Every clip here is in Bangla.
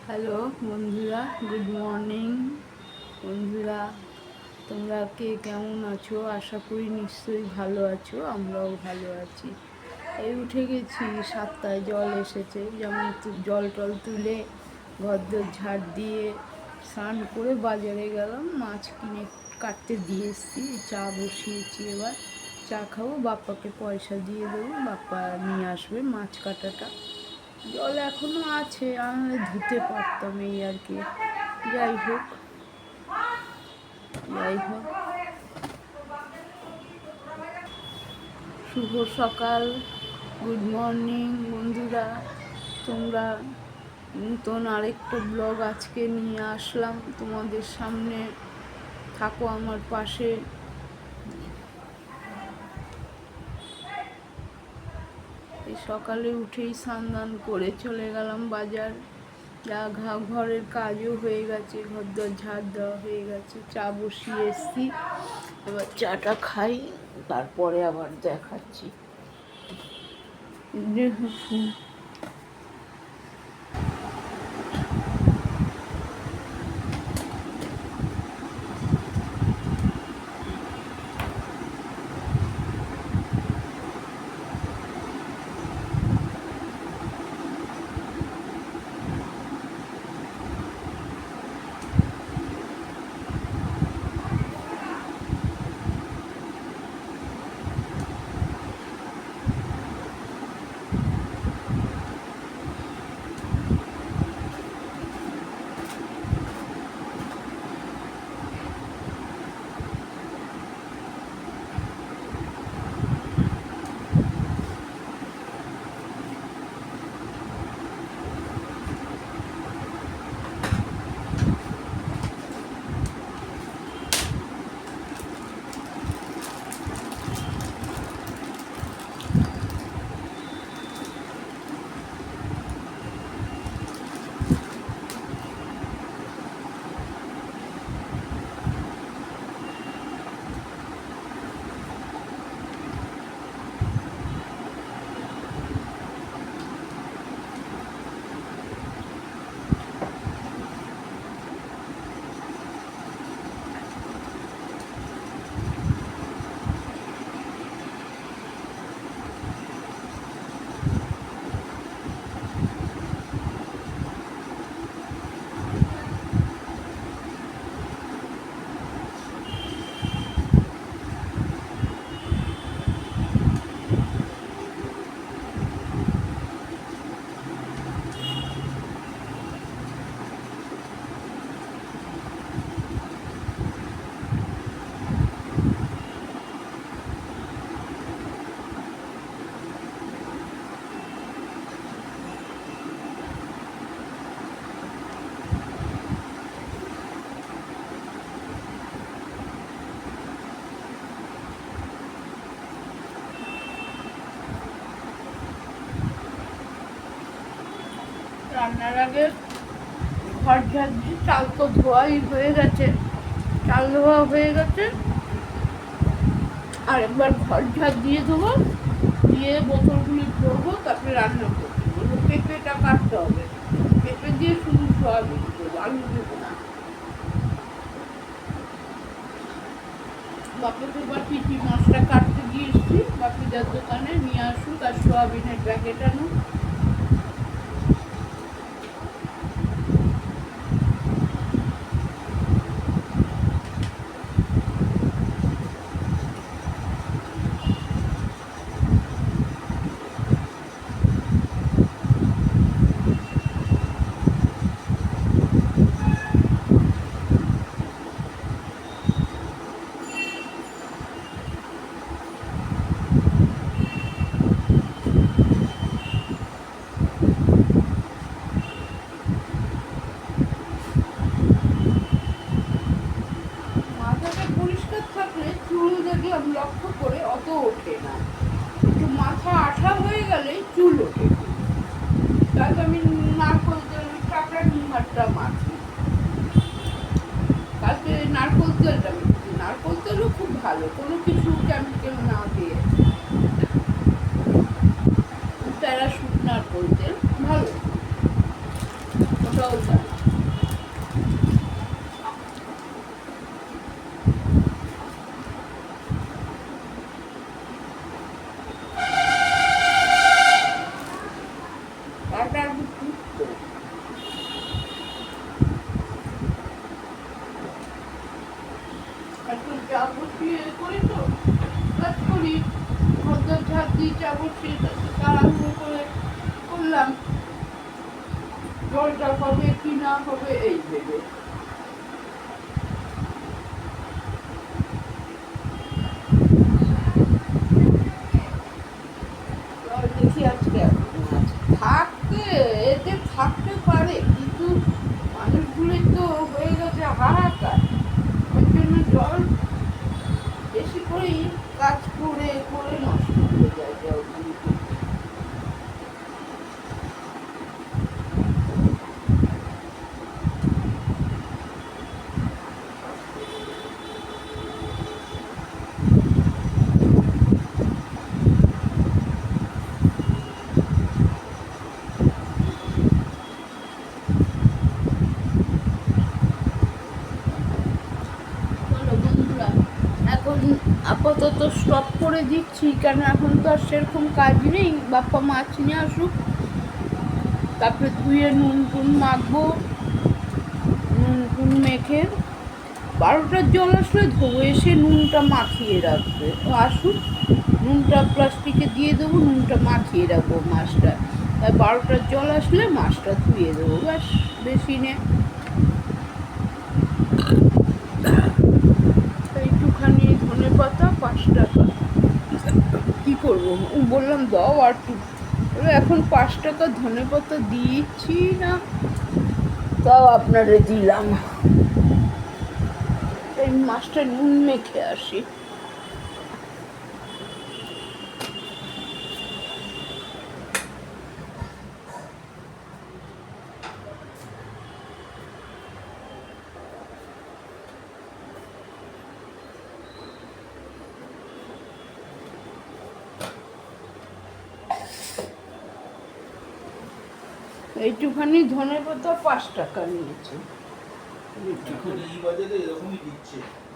হ্যালো বন্ধুরা, গুড মর্নিং বন্ধুরা। তোমরা কে কেমন আছো? আশা করি নিশ্চয়ই ভালো আছো। আমরাও ভালো আছি। এই উঠে গেছি, 7টায় জল এসেছে। যেমন জল টল তুলে ঘরদোর ঝাড় দিয়ে স্নান করে বাজারে গেলাম, মাছ কিনে কাটতে দিয়ে এসেছি। চা বসিয়েছি, এবার চা খাবো। বাপ্পাকে পয়সা দিয়ে দেবো, বাপ্পা নিয়ে আসবে মাছ কাটাটা। জল এখনো আছে, আমি ধুতে পারতাম, এই আর কি। যাই হোক যাই হোক শুভ সকাল, গুড মর্নিং বন্ধুরা। তোমরা নতুন আরেকটা ব্লগ আজকে নিয়ে আসলাম তোমাদের সামনে। থাকো আমার পাশে। এই সকালে উঠেই স্নান করে চলে গেলাম বাজার। যা ঘরের কাজও হয়ে গেছে, ঘরদোর ঝাড় দেওয়া হয়ে গেছে, চা বসিয়ে এসছি। এবার চাটা খাই, তারপরে আবার দেখাচ্ছি। রান্নার আগে ঘর ঝাড় দিয়ে, চাল তো ধোয়াই হয়ে গেছে, চাল ধোয়া হয়ে গেছে। আর একবার ঘর ঝাড় দিয়ে দেবো, দিয়ে বোতলগুলি ধরবো, তারপরে রান্না করবো। পেঁপেটা কাটতে হবে, পেঁপে দিয়ে শুধু সয়াবিন দেবো, আলু দেবো না। বাপিকে এবার পিঠি মাছটা কাটতে দিয়ে এসছি, বাপিদার দোকানে নিয়ে আসুক আর সয়াবিনের প্যাকেট আনুক। লক্ষ্য করে অত ওঠে না, একটু মাথা আঠা হয়ে গেলে চুল ওঠে। তাহলে আমি নারকোল তেল, কাঁকড়া নিহারটা মাখি। কালকে নারকোল তেলটা মেখেছি, নারকোল তেলও খুব ভালো, কোনো কিছু কেমিক্যাল না দিয়ে। প্যারাশুট নারকোল তেল ভালো, ওটাও ভালো। দিয়ে চা বসিয়ে তাড়াহুড়ো করে করলাম, জলটা হবে কি না হবে এই ভেবে। দেখি আজকে থাকতে এতে থাকতে পারে, কিন্তু মানুষগুলোই তো হয়ে গেছে হাহাকার। ওই জন্য জল বেশি করেই কাজ করে করে নষ্ট হয়ে যায় জলগুলো। এখন আপাতত স্টপ করে দিচ্ছি, কেন এখন তো আর সেরকম কাজ নেই। বাপ্পা মাছ নিয়ে আসুক, তারপরে ধুয়ে নুন টুন মাখবো, নুন টুন মেখে 12টার জল আসলে ধোবো, এসে নুনটা মাখিয়ে রাখবে। আসুক, নুনটা প্লাস্টিকে দিয়ে দেবো, নুনটা মাখিয়ে রাখবো মাছটা, আর 12টার জল আসলে মাছটা ধুয়ে দেবো, ব্যাস। বেশি নে একটুখানি ধনে পাতা 5 টাকা, কী করবো, বললাম দাও আর একটু, এখন 5 টাকা ধনে পাতা দিচ্ছি না, তাও আপনারে দিলাম। এই মাছটা নুন মেখে আসি। এইটুখানি ধনে পাতা 5 টাকা নিয়েছে,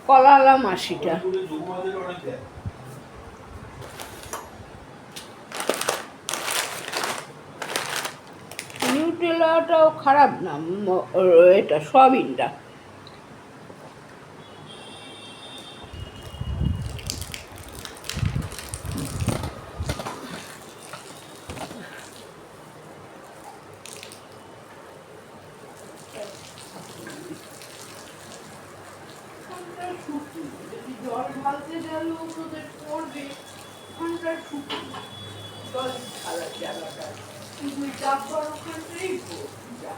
কলালা মাসিটা। নিউট্রেলাটাও খারাপ না, এটা সয়াবিনটা। জল ঢালতে গেলেও তোদের পড়বে, ওখানটা শুকিয়ে জল ঢালার জায়গাটা, কিন্তু ডাব্বার ওখানটাই যা।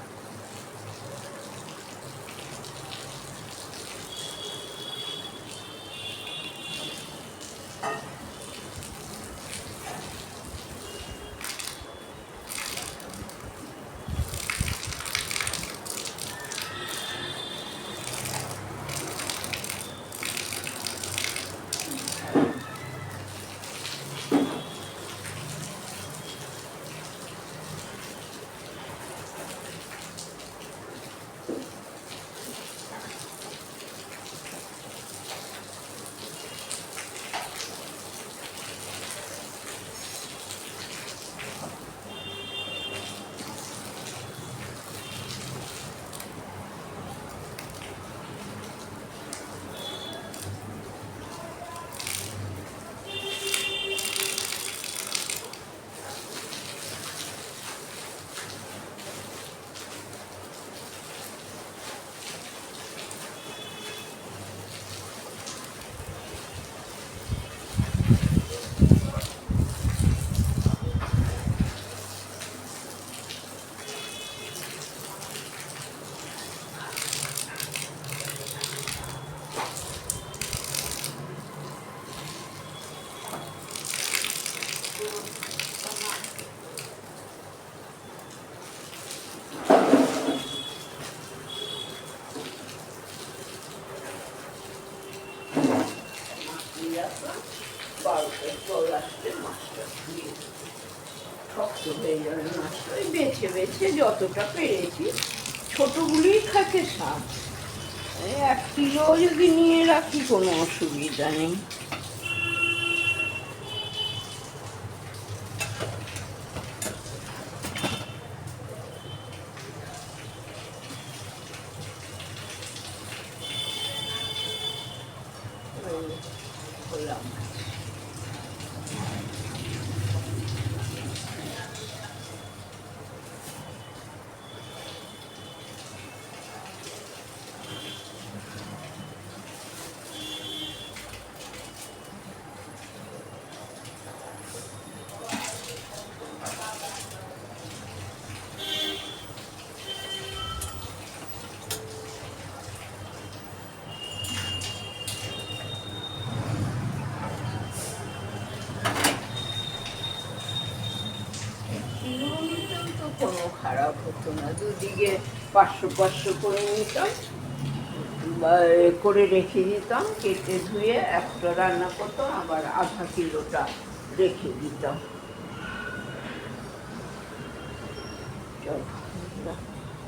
বেছে বেছে যতটা পেরেছি, ছোটগুলোই খাচ্ছে স্বাদ। 1 কিলো যদি নিয়ে রাখি কোনো অসুবিধা নেই। কখনো খারাপ হতো না। দুদিকে 500 করে নিতাম, করে রেখে দিতাম, কেটে ধুয়ে একটা রান্না করতাম, আবার আধা কিলোটা রেখে দিতাম।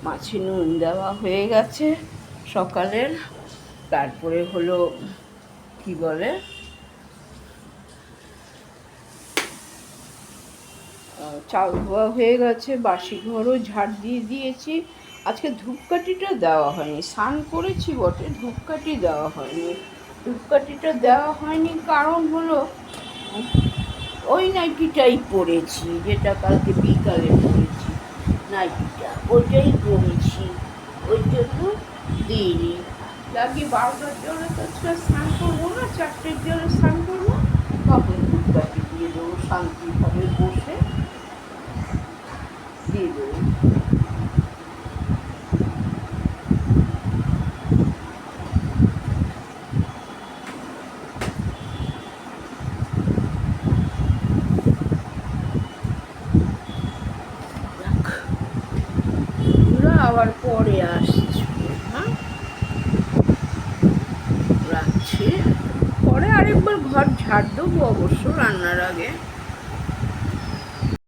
মাছে নুন দেওয়া হয়ে গেছে সকালের। তারপরে হলো কি বলে, চাল ধোয়া হয়ে গেছে, বাসি ঘরও ঝাড় দিয়ে দিয়েছি। আজকে ধূপকাঠিটা দেওয়া হয়নি, স্নান করেছি বটে, ধূপকাঠি দেওয়া হয়নি। ধূপকাঠিটা দেওয়া হয়নি কারণ হলো ওই নাইটিটাই পরেছি, যেটা কালকে বিকালে পরেছি নাইটিটা, ওইটাই পরেছি, ওই জন্য দিইনি। আগে 12টার জলে তো স্নান করবো না, 4টের জলে স্নান করবো, তখন ধূপকাঠি দিয়ে দেবো, শান্তিভাবে বসে দিয়ে দেবো। আবার পরে আসছি, হ্যাঁ রাখছি। পরে আরেকবার ঘর ঝাড় দেবো অবশ্য রান্নার আগে।